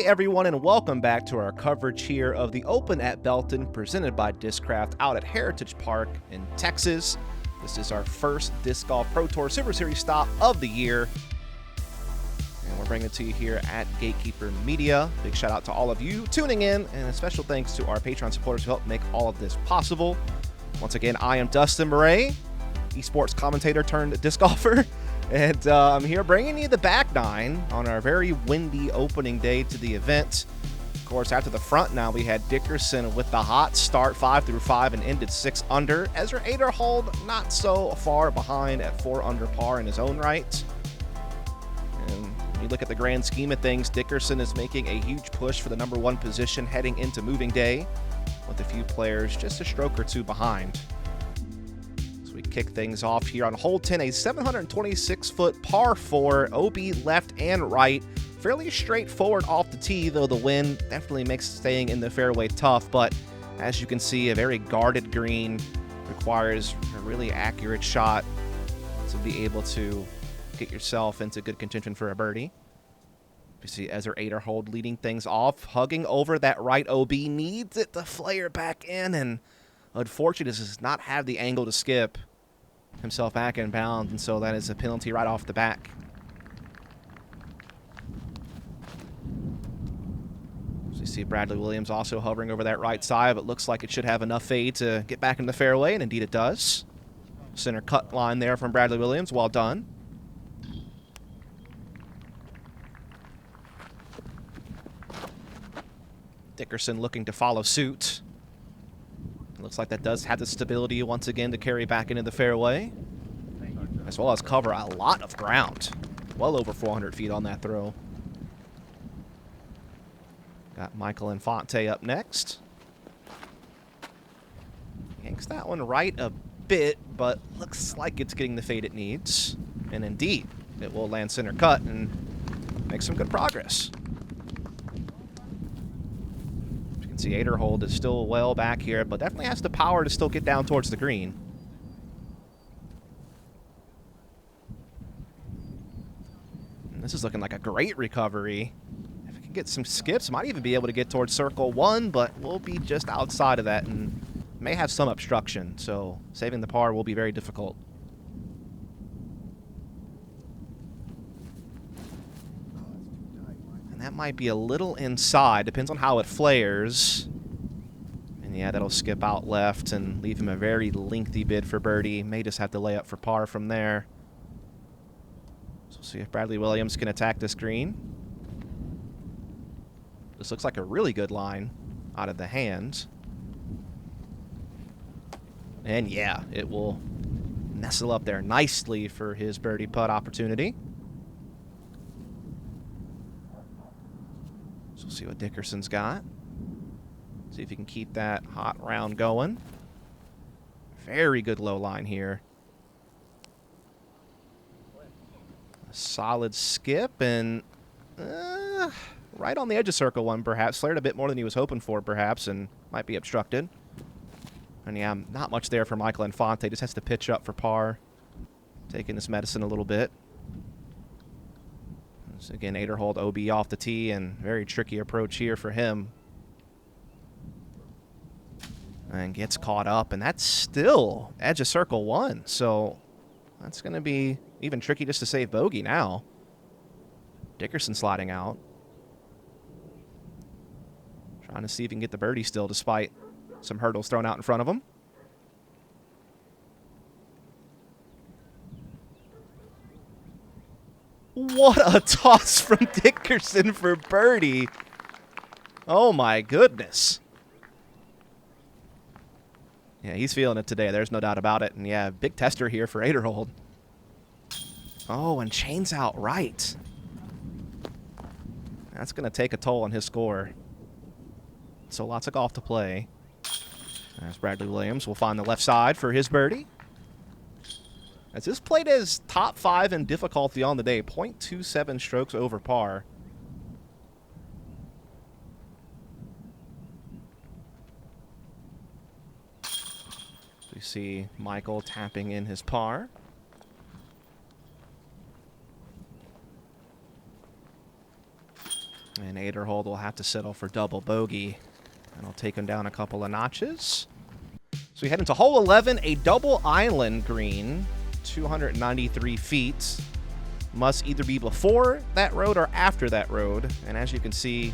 Hey everyone, and welcome back to our coverage here of the Open at Belton presented by Discraft out at Heritage Park in Texas. This is our first Disc Golf Pro Tour Super Series stop of the year. And we're bringing it to you here at Gatekeeper Media. Big shout out to all of you tuning in, and a special thanks to our Patreon supporters who helped make all of this possible. Once again, I am Dustin Mouret, esports commentator turned disc golfer. And I'm here bringing you the back nine on our very windy opening day to the event. Of course, after the front now, we had Dickerson with the hot start, 5 through 5, and ended 6 under. Ezra Aderhold not so far behind at 4 under par in his own right. And when you look at the grand scheme of things, Dickerson is making a huge push for the #1 position heading into moving day, with a few players just a stroke or two behind. We kick things off here on hole 10, a 726-foot par 4, OB left and right. Fairly straightforward off the tee, though the wind definitely makes staying in the fairway tough. But as you can see, a very guarded green requires a really accurate shot to be able to get yourself into good contention for a birdie. You see Ezra Aderhold leading things off, hugging over that right OB, needs it to flare back in, and unfortunately, does not have the angle to skip himself back in bounds, and so that is a penalty right off the back. So you see Bradley Williams also hovering over that right side, but looks like it should have enough fade to get back in the fairway, and indeed it does. Center cut line there from Bradley Williams. Well done. Dickerson looking to follow suit. Looks like that does have the stability once again to carry back into the fairway, as well as cover a lot of ground. Well over 400 feet on that throw. Got Michael Ynfante up next. Yanks that one right a bit, but looks like it's getting the fade it needs. And indeed, it will land center cut and make some good progress. See, Aderhold is still well back here, but definitely has the power to still get down towards the green. And this is looking like a great recovery. If it can get some skips, might even be able to get towards circle 1, but we'll be just outside of that and may have some obstruction, so saving the par will be very difficult. That might be a little inside. Depends on how it flares. And yeah, that'll skip out left and leave him a very lengthy bid for birdie. May just have to lay up for par from there. So we'll see if Bradley Williams can attack this green. This looks like a really good line out of the hands. And yeah, it will nestle up there nicely for his birdie putt opportunity. We'll see what Dickerson's got. See if he can keep that hot round going. Very good low line here. A solid skip and right on the edge of circle 1 perhaps. Flared a bit more than he was hoping for perhaps and might be obstructed. And yeah, not much there for Michael Ynfante. Just has to pitch up for par. Taking this medicine a little bit. So again, Aderhold OB off the tee, and very tricky approach here for him. And gets caught up, and that's still edge of circle 1. So that's going to be even tricky just to save bogey now. Dickerson sliding out. Trying to see if he can get the birdie still despite some hurdles thrown out in front of him. What a toss from Dickerson for birdie. Oh my goodness. Yeah, he's feeling it today. There's no doubt about it. And yeah, big tester here for Aderhold. Oh, and chains out right. That's going to take a toll on his score. So lots of golf to play. As Bradley Williams will find the left side for his birdie. As this played as top 5 in difficulty on the day, 0.27 strokes over par. We see Michael tapping in his par. And Aderhold will have to settle for double bogey. And I'll take him down a couple of notches. So we head into hole 11, a double island green, 293 feet. Must either be before that road or after that road. And as you can see,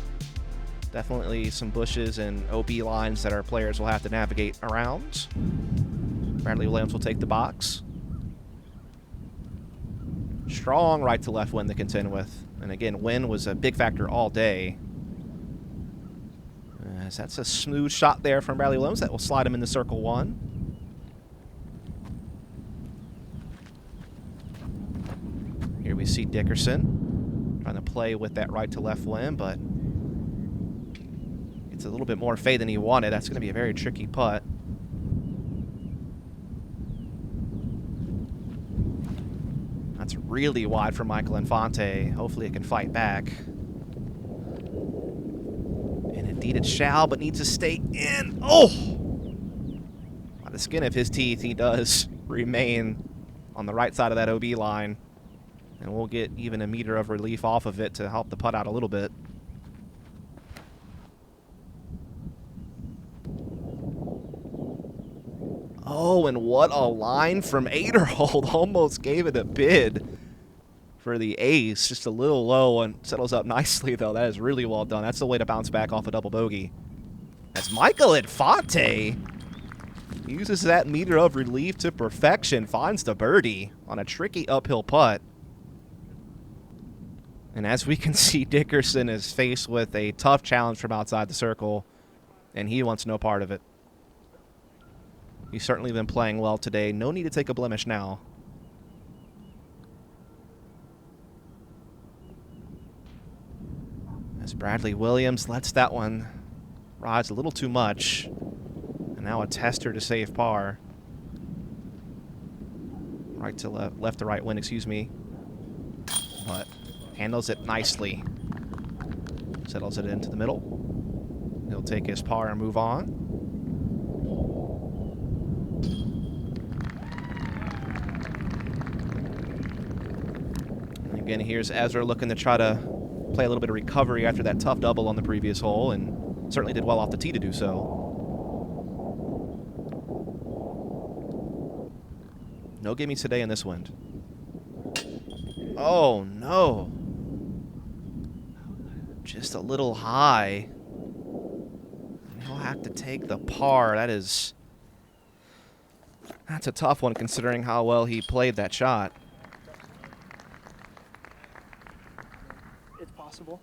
definitely some bushes and OB lines that our players will have to navigate around. Bradley Williams will take the box. Strong right to left wind to contend with. And again, wind was a big factor all day. As that's a smooth shot there from Bradley Williams. That will slide him into circle 1. Here we see Dickerson trying to play with that right to left wind, but it's a little bit more fade than he wanted. That's going to be a very tricky putt. That's really wide for Michael Ynfante. Hopefully it can fight back. And indeed it shall, but needs to stay in. Oh! By the skin of his teeth, he does remain on the right side of that OB line. And we'll get even a meter of relief off of it to help the putt out a little bit. Oh, and what a line from Aderhold. Almost gave it a bid for the ace. Just a little low and settles up nicely, though. That is really well done. That's the way to bounce back off a double bogey. As Michael Ynfante uses that meter of relief to perfection, finds the birdie on a tricky uphill putt. And as we can see, Dickerson is faced with a tough challenge from outside the circle, and he wants no part of it. He's certainly been playing well today. No need to take a blemish now. As Bradley Williams lets that one rise a little too much. And now a tester to save par. Right to left to right wind, excuse me. But handles it nicely. Settles it into the middle. He'll take his par and move on. And again, here's Ezra looking to try to play a little bit of recovery after that tough double on the previous hole, and certainly did well off the tee to do so. No gimmies today in this wind. Oh, no. Just a little high. He'll have to take the par. That's a tough one considering how well he played that shot. It's possible.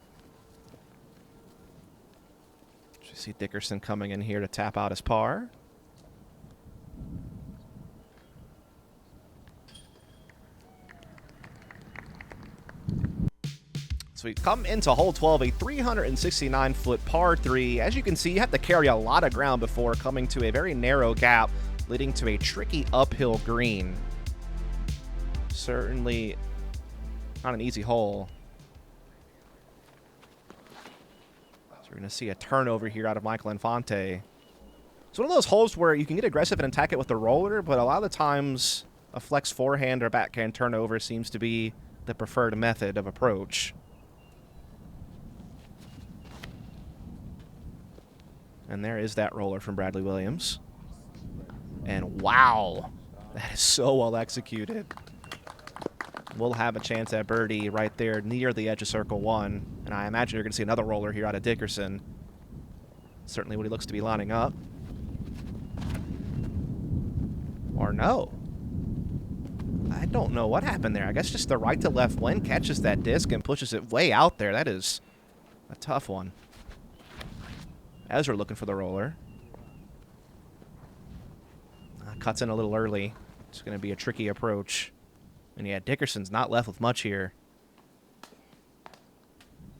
You see Dickerson coming in here to tap out his par. So we come into hole 12, a 369-foot par 3. As you can see, you have to carry a lot of ground before coming to a very narrow gap, leading to a tricky uphill green. Certainly not an easy hole. So we're going to see a turnover here out of Michael Ynfante. It's one of those holes where you can get aggressive and attack it with the roller, but a lot of the times a flex forehand or backhand turnover seems to be the preferred method of approach. And there is that roller from Bradley Williams. And wow, that is so well executed. We'll have a chance at birdie right there near the edge of circle 1. And I imagine you're going to see another roller here out of Dickerson. Certainly what he looks to be lining up. Or no. I don't know what happened there. I guess just the right to left wind catches that disc and pushes it way out there. That is a tough one. Ezra looking for the roller. Cuts in a little early. It's going to be a tricky approach. And yeah, Dickerson's not left with much here.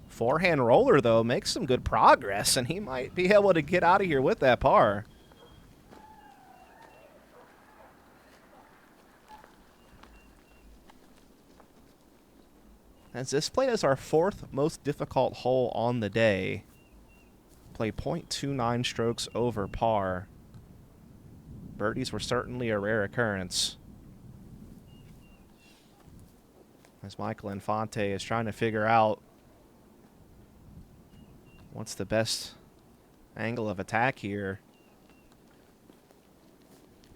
Forehand roller, though, makes some good progress, and he might be able to get out of here with that par. As this played as our 4th most difficult hole on the day. Play 0.29 strokes over par. Birdies were certainly a rare occurrence. As Michael Ynfante is trying to figure out What's the best angle of attack here?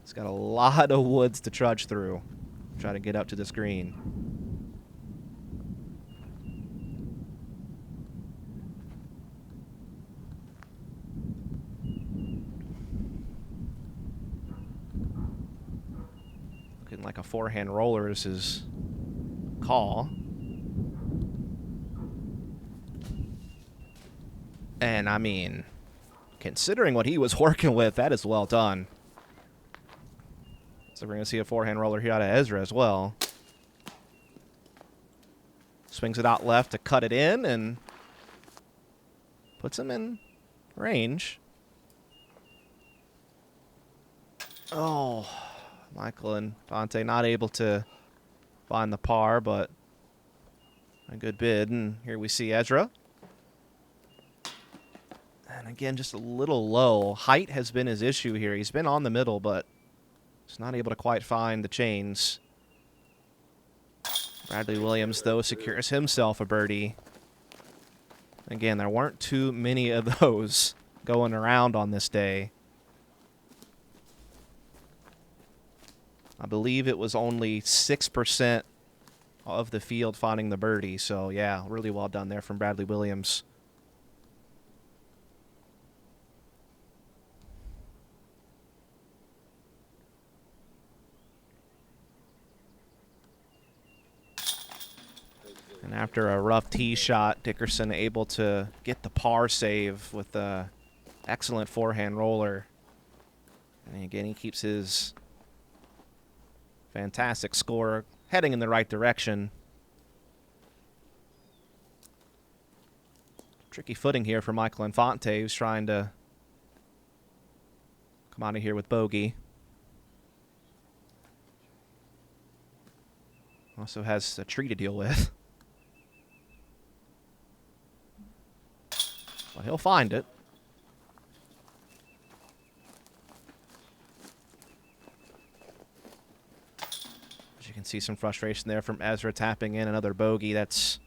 He's got a lot of woods to trudge through. Try to get up to this green. Looking like a forehand roller is his call. And I mean, considering what he was working with, that is well done. So we're going to see a forehand roller here out of Ezra as well. Swings it out left to cut it in and puts him in range. Oh, Michael and Ynfante not able to find the par, but a good bid. And here we see Ezra. And again, just a little low. Height has been his issue here. He's been on the middle, but he's not able to quite find the chains. Bradley Williams, though, secures himself a birdie. Again, there weren't too many of those going around on this day. I believe it was only 6% of the field finding the birdie. So, yeah, really well done there from Bradley Williams. And after a rough tee shot, Dickerson able to get the par save with the excellent forehand roller. And again, he keeps his fantastic score heading in the right direction. Tricky footing here for Michael Ynfante, who's trying to come out of here with bogey. Also has a tree to deal with. But he'll find it. As you can see, some frustration there from Ezra tapping in another bogey. That's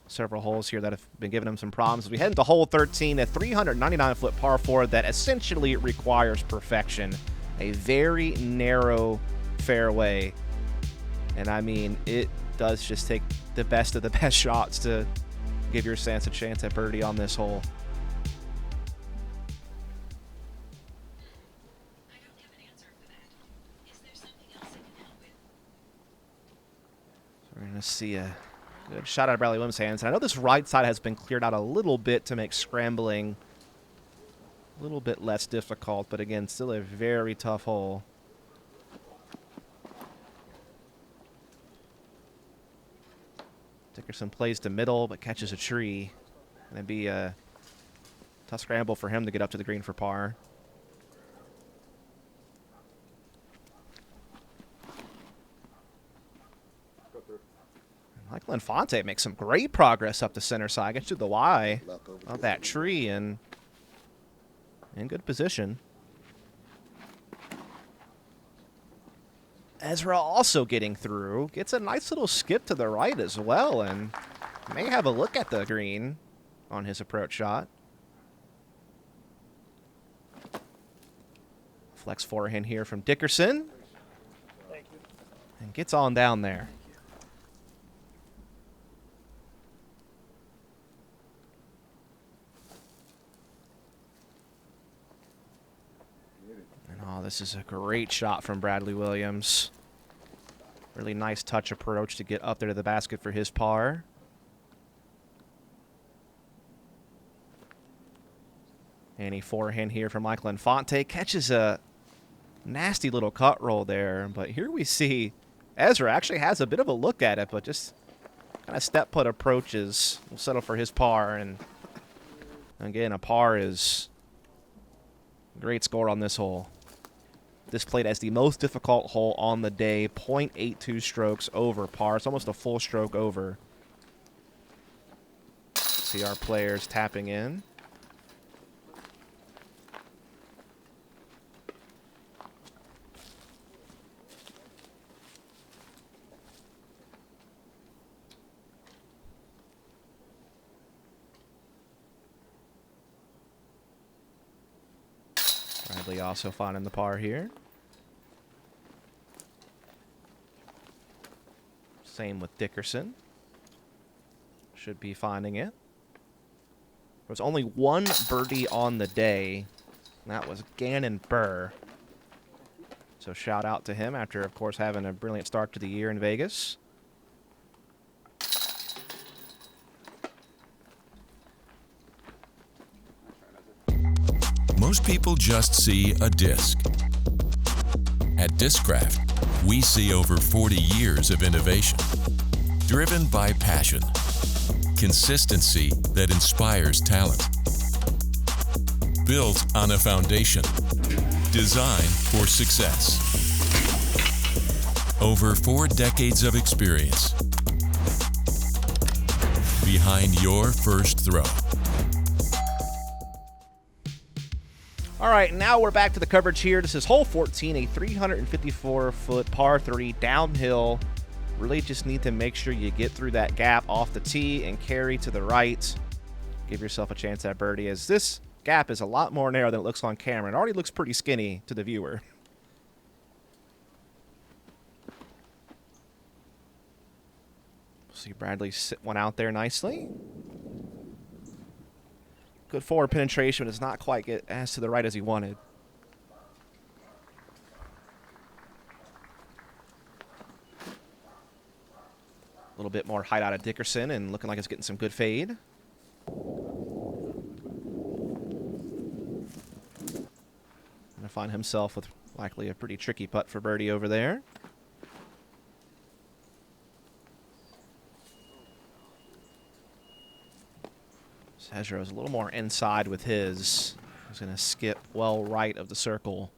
several holes here that have been giving him some problems. As we head into hole 13, a 399-foot par 4 that essentially requires perfection. A very narrow fairway. And I mean, it does just take the best of the best shots to give your stance a chance at birdie on this hole. We're going to see a good shot out of Bradley Williams' hands. And I know this right side has been cleared out a little bit to make scrambling a little bit less difficult, but again, still a very tough hole. Dickerson plays to middle, but catches a tree. And it'd be a tough scramble for him to get up to the green for par. Michael Ynfante makes some great progress up the center side. Gets to the Y of that tree and in good position. Ezra also getting through. Gets a nice little skip to the right as well and may have a look at the green on his approach shot. Flex forehand here from Dickerson. Thank you. And gets on down there. And oh, this is a great shot from Bradley Williams. Really nice touch approach to get up there to the basket for his par. And a forehand here from Michael Ynfante. Catches a nasty little cut roll there. But here we see Ezra actually has a bit of a look at it, but just kind of step put approaches. Will settle for his par. And again, a par is a great score on this hole. This played as the most difficult hole on the day, 0.82 strokes over par. It's almost a full stroke over. See our players tapping in. Bradley also finding the par here. Same with Dickerson. Should be finding it. There's only one birdie on the day. And that was Gannon Burr. So shout out to him after, of course, having a brilliant start to the year in Vegas. Most people just see a disc. At Discraft, we see over 40 years of innovation, driven by passion, consistency that inspires talent, built on a foundation, designed for success. Over 4 decades of experience behind your first throw. All right, now we're back to the coverage here. This is hole 14, a 354-foot par 3 downhill. Really just need to make sure you get through that gap off the tee and carry to the right. Give yourself a chance at birdie, as this gap is a lot more narrow than it looks on camera. It already looks pretty skinny to the viewer. See Bradley sit one out there nicely. Good forward penetration, but does not quite get as to the right as he wanted. A little bit more height out of Dickerson and looking like it's getting some good fade. Gonna find himself with likely a pretty tricky putt for birdie over there. Ezra is a little more inside with his. He's going to skip well right of the circle.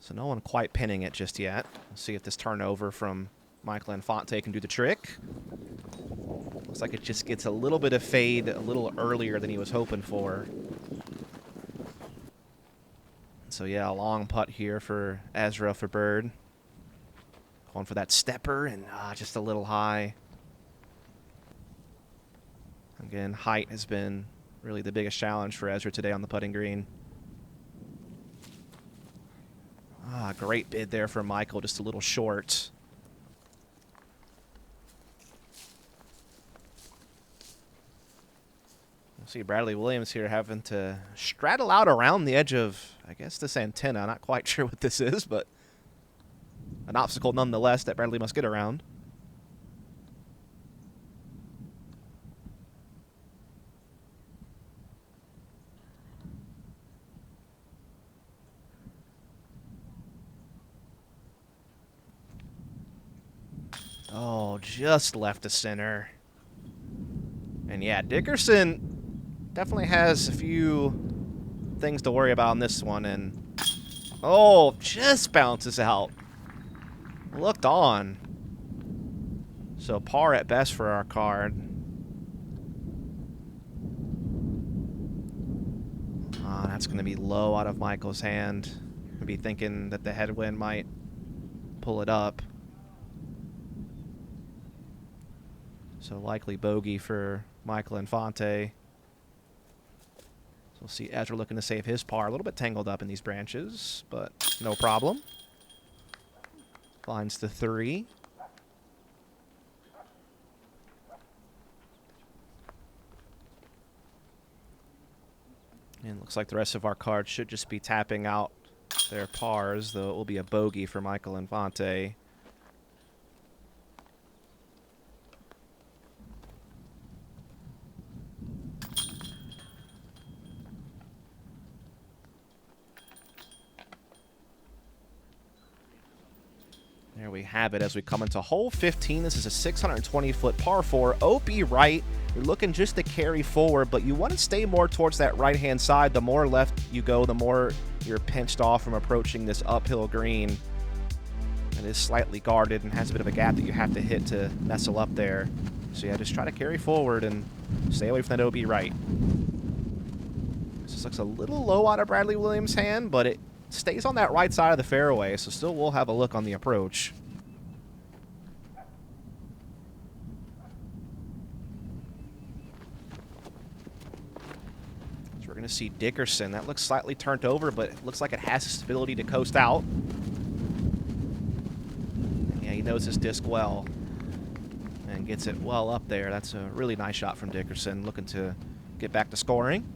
So no one quite pinning it just yet. Let's see if this turnover from Michael Ynfante can do the trick. Looks like it just gets a little bit of fade a little earlier than he was hoping for. So yeah, a long putt here for Ezra for bird. Going for that stepper and just a little high. Again, height has been really the biggest challenge for Ezra today on the putting green. Great bid there from Michael, just a little short. We'll see Bradley Williams here having to straddle out around the edge of, I guess, this antenna. Not quite sure what this is, but an obstacle nonetheless that Bradley must get around. Oh, just left the center. And yeah, Dickerson definitely has a few things to worry about in this one. And oh, just bounces out. Looked on. So par at best for our card. That's going to be low out of Michael's hand. Maybe thinking that the headwind might pull it up. So likely bogey for Michael Ynfante. So we'll see Ezra looking to save his par. A little bit tangled up in these branches, but no problem. Finds the 3. And looks like the rest of our cards should just be tapping out their pars, though it will be a bogey for Michael Ynfante. There we have it as we come into hole 15. This is a 620-foot par 4. OP right. You're looking just to carry forward, but you want to stay more towards that right-hand side. The more left you go, the more you're pinched off from approaching this uphill green. It is slightly guarded and has a bit of a gap that you have to hit to nestle up there. So yeah, just try to carry forward and stay away from that OB right. This looks a little low out of Bradley Williams' hand, but it stays on that right side of the fairway, so still we'll have a look on the approach. So we're going to to see Dickerson. That looks slightly turned over, but it looks like it has the stability to coast out. And yeah, he knows his disc well and gets it well up there. That's a really nice shot from Dickerson, looking to get back to scoring.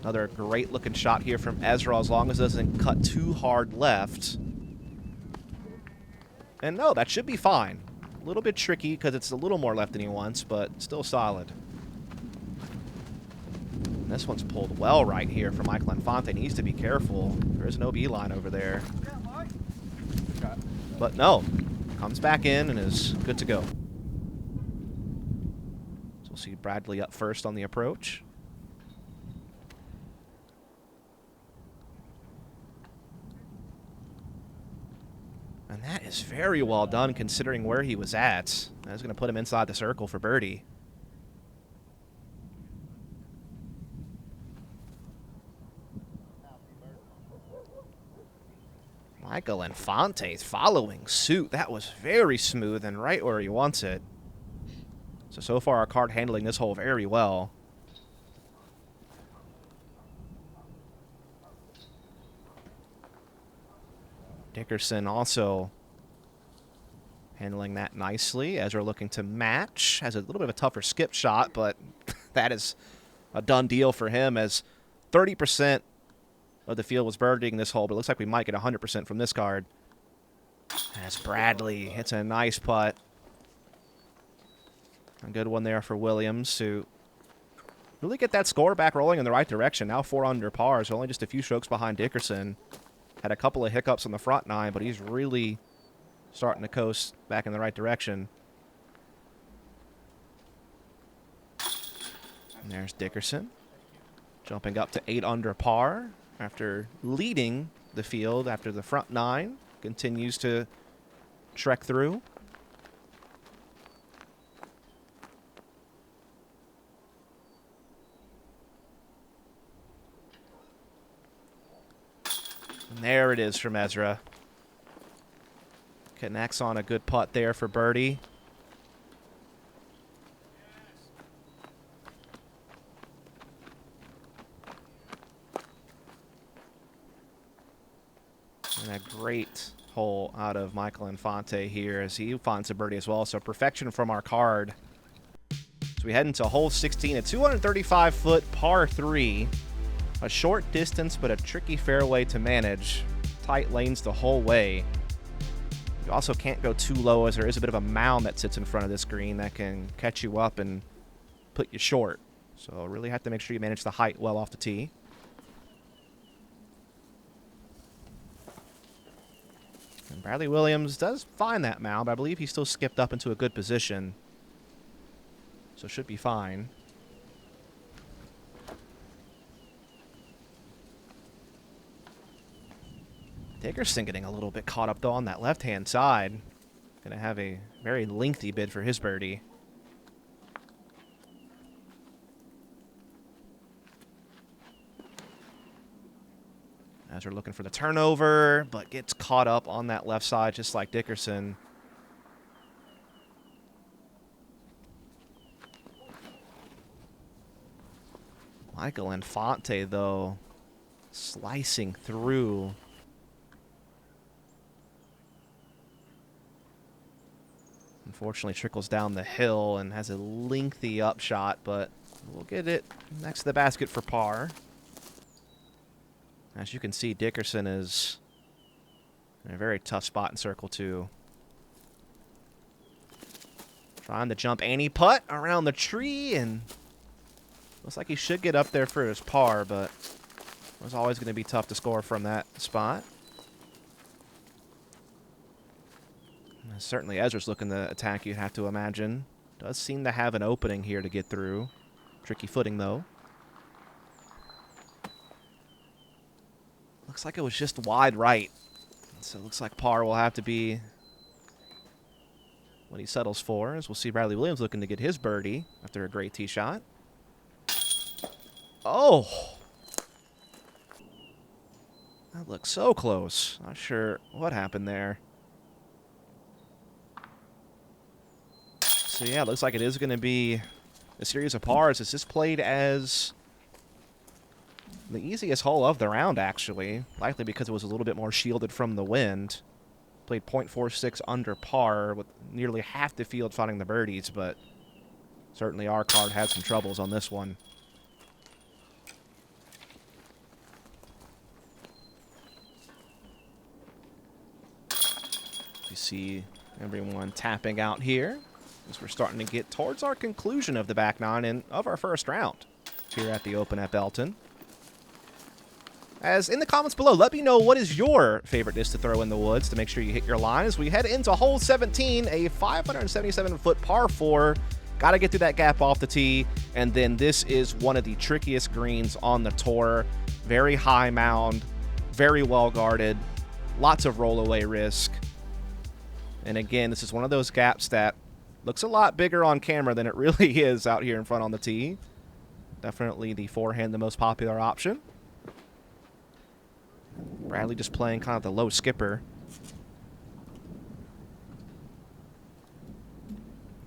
Another great-looking shot here from Ezra, as long as it doesn't cut too hard left. And no, that should be fine. A little bit tricky because it's a little more left than he wants, but still solid. And this one's pulled well right here for Michael Ynfante. Needs to be careful. There is an OB line over there. But no, comes back in and is good to go. So we'll see Bradley up first on the approach. And that is very well done considering where he was at. That's going to put him inside the circle for birdie. Michael Ynfante following suit. That was very smooth and right where he wants it. So far our card handling this hole very well. Dickerson also handling that nicely. Ezra looking to match. Has a little bit of a tougher skip shot, but that is a done deal for him, as 30% of the field was birdieing this hole, but it looks like we might get 100% from this card. As Bradley hits a nice putt. A good one there for Williams to really get that score back rolling in the right direction. Now 4 under par, so only just a few strokes behind Dickerson. Had a couple of hiccups on the front nine, but he's really starting to coast back in the right direction. And there's Dickerson, jumping up to 8 under par after leading the field after the front nine. Continues to trek through. And there it is from Ezra. Connects on a good putt there for birdie. And a great hole out of Michael Ynfante here as he finds a birdie as well. So perfection from our card. So we head into hole 16, a 235-foot par 3. A short distance, but a tricky fairway to manage. Tight lanes the whole way. You also can't go too low, as there is a bit of a mound that sits in front of this green that can catch you up and put you short. So really have to make sure you manage the height well off the tee. And Bradley Williams does find that mound, but I believe he still skipped up into a good position. So should be fine. Dickerson getting a little bit caught up, though, on that left-hand side. Going to have a very lengthy bid for his birdie. As we're looking for the turnover, but gets caught up on that left side, just like Dickerson. Michael Ynfante, though, slicing through. Unfortunately, trickles down the hill and has a lengthy upshot, but we'll get it next to the basket for par. As you can see, Dickerson is in a very tough spot in circle 2. Trying to jump Annie putt around the tree, and looks like he should get up there for his par, but it was always going to be tough to score from that spot. Certainly Ezra's looking to attack, you'd have to imagine. Does seem to have an opening here to get through. Tricky footing, though. Looks like it was just wide right. So it looks like par will have to be what he settles for, as we'll see Bradley Williams looking to get his birdie after a great tee shot. Oh! That looks so close. Not sure what happened there. So yeah, it looks like it is going to be a series of pars. Is this played as the easiest hole of the round, actually? Likely because it was a little bit more shielded from the wind. Played .46 under par with nearly half the field finding the birdies, but certainly our card had some troubles on this one. You see everyone tapping out here as we're starting to get towards our conclusion of the back nine and of our first round here at the Open at Belton. As in the comments below, let me know what is your favorite disc to throw in the woods to make sure you hit your line as we head into hole 17, a 577-foot par 4. Got to get through that gap off the tee, and then this is one of the trickiest greens on the tour. Very high mound, very well guarded, lots of rollaway risk. And again, this is one of those gaps that looks a lot bigger on camera than it really is out here in front on the tee. Definitely the forehand, the most popular option. Bradley just playing kind of the low skipper.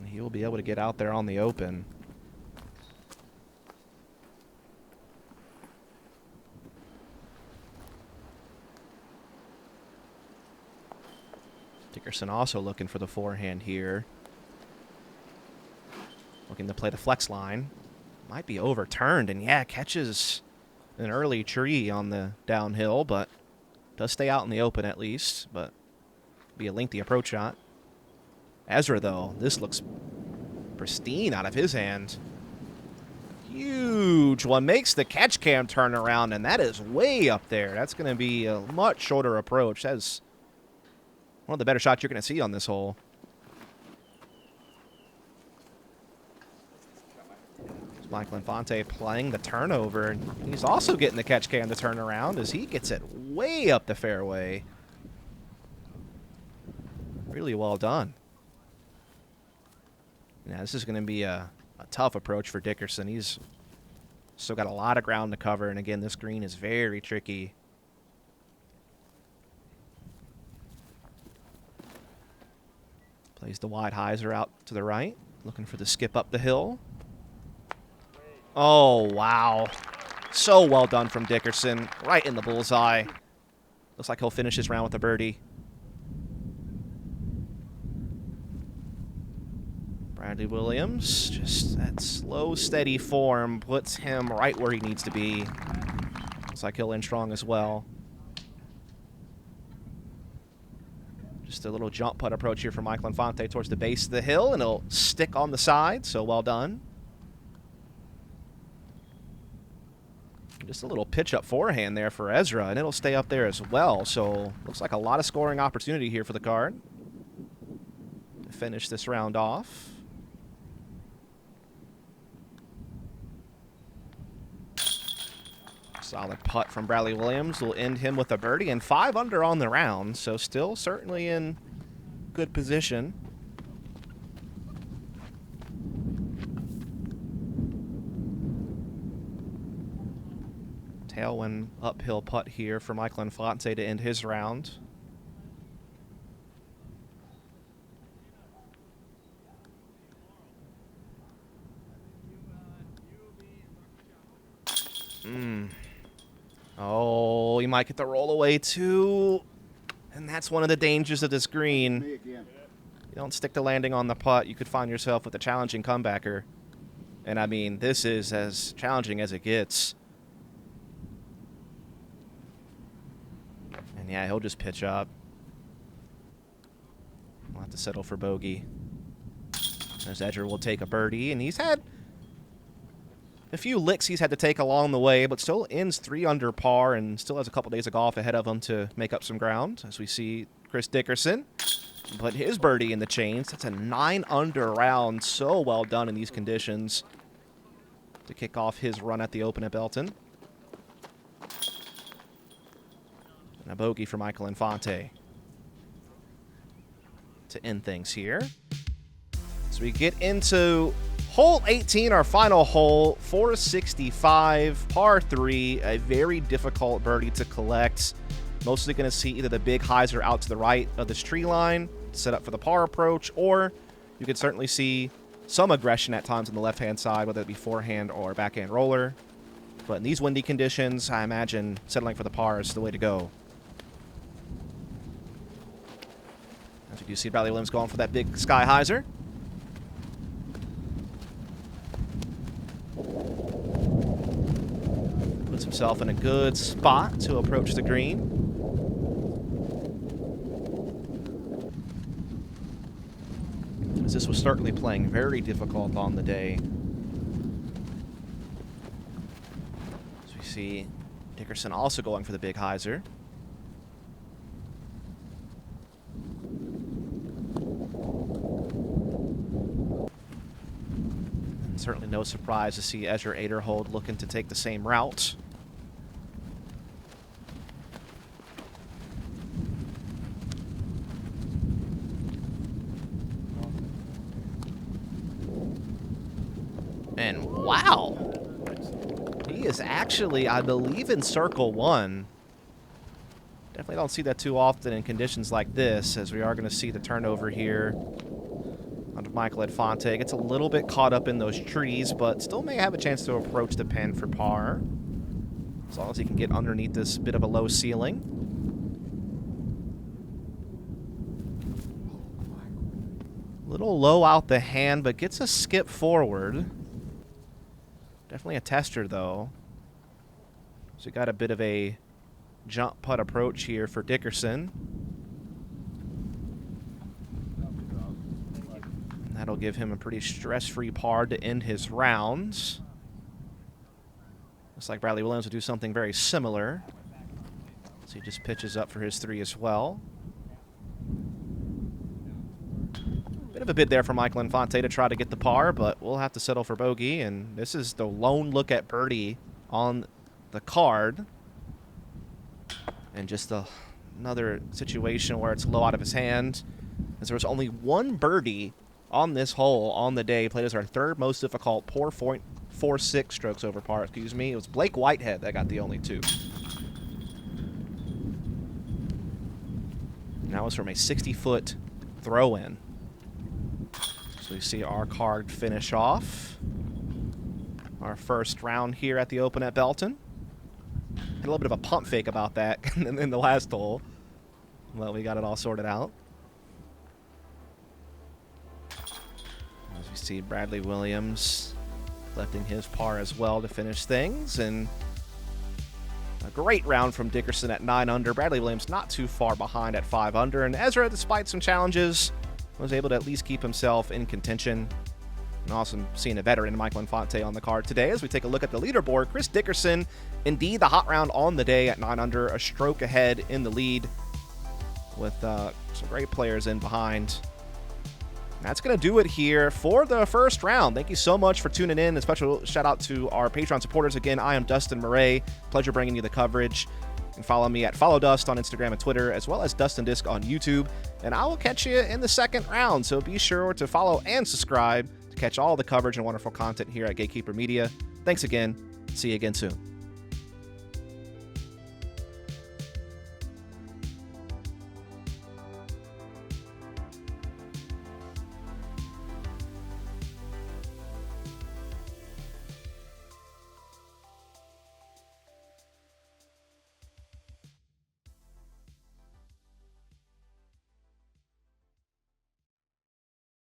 He will be able to get out there on the Open. Dickerson also looking for the forehand here. Looking to play the flex line. Might be overturned, and yeah, catches an early tree on the downhill, but does stay out in the Open at least, but be a lengthy approach shot. Ezra, though, this looks pristine out of his hand. Huge one. Makes the catch cam turn around, and that is way up there. That's going to be a much shorter approach. That is one of the better shots you're going to see on this hole. Michael Ynfante playing the turnover, and he's also getting the catch cam to turn around as he gets it way up the fairway. Really well done. Now, this is going to be a tough approach for Dickerson. He's still got a lot of ground to cover, and again, this green is very tricky. Plays the wide hyzer out to the right, looking for the skip up the hill. Oh, wow. So well done from Dickerson. Right in the bullseye. Looks like he'll finish this round with a birdie. Bradley Williams, just that slow, steady form puts him right where he needs to be. Looks like he'll end strong as well. Just a little jump putt approach here for Michael Ynfante towards the base of the hill, and it'll stick on the side, so well done. Just a little pitch-up forehand there for Ezra, and it'll stay up there as well. So looks like a lot of scoring opportunity here for the card to finish this round off. Solid putt from Bradley Williams will end him with a birdie and 5 under on the round. So still certainly in good position. Tailwind uphill putt here for Michael Ynfante to end his round. Oh, he might get the roll away too. And that's one of the dangers of this green. You don't stick the landing on the putt, you could find yourself with a challenging comebacker. And I mean, this is as challenging as it gets. And yeah, he'll just pitch up. We'll have to settle for bogey. As Ezra will take a birdie, and he's had a few licks he's had to take along the way, but still ends 3 under par and still has a couple days of golf ahead of him to make up some ground. As we see Chris Dickerson put his birdie in the chains. That's a 9 under round. So well done in these conditions to kick off his run at the Open at Belton. And a bogey for Michael Ynfante to end things here. So we get into hole 18, our final hole, 465, par 3, a very difficult birdie to collect. Mostly going to see either the big hyzer out to the right of this tree line, set up for the par approach, or you could certainly see some aggression at times on the left-hand side, whether it be forehand or backhand roller. But in these windy conditions, I imagine settling for the par is the way to go. As you do see Bradley Williams going for that big sky hyzer. Puts himself in a good spot to approach the green. As this was certainly playing very difficult on the day. As we see Dickerson also going for the big hyzer. And certainly no surprise to see Ezra Aderhold looking to take the same route. And wow, he is actually, I believe, in circle one. Definitely don't see that too often in conditions like this, as we are going to see the turnover here onto Michael Ynfante. Gets a little bit caught up in those trees, but still may have a chance to approach the pin for par, as long as he can get underneath this bit of a low ceiling. Little low out the hand, but gets a skip forward. Definitely a tester, though. So we got a bit of a jump putt approach here for Dickerson. And that'll give him a pretty stress-free par to end his rounds. Looks like Bradley Williams will do something very similar. So he just pitches up for his 3 as well. Bit of a bid there for Michael Ynfante to try to get the par, but we'll have to settle for bogey. And this is the lone look at birdie on the card. And just another situation where it's low out of his hand, as there was only one birdie on this hole on the day. Played as our 3rd most difficult, 4.46 strokes over par, excuse me. It was Blake Whitehead that got the only 2. Now it's from a 60-foot throw-in. So we see our card finish off our first round here at the Open at Belton. Had a little bit of a pump fake about that in the last hole. Well, we got it all sorted out. As we see Bradley Williams collecting his par as well to finish things. And a great round from Dickerson at 9 under. Bradley Williams not too far behind at 5 under. And Ezra, despite some challenges, was able to at least keep himself in contention. And awesome seeing a veteran, Michael Ynfante, on the card today. As we take a look at the leaderboard, Chris Dickerson, indeed the hot round on the day at 9 under, a stroke ahead in the lead with some great players in behind. That's going to do it here for the first round. Thank you so much for tuning in. A special shout out to our Patreon supporters. Again, I am Dustin Mouret. Pleasure bringing you the coverage. And follow me at FollowDust on Instagram and Twitter, as well as Dustin Disc on YouTube. And I will catch you in the second round. So be sure to follow and subscribe to catch all the coverage and wonderful content here at Gatekeeper Media. Thanks again. See you again soon.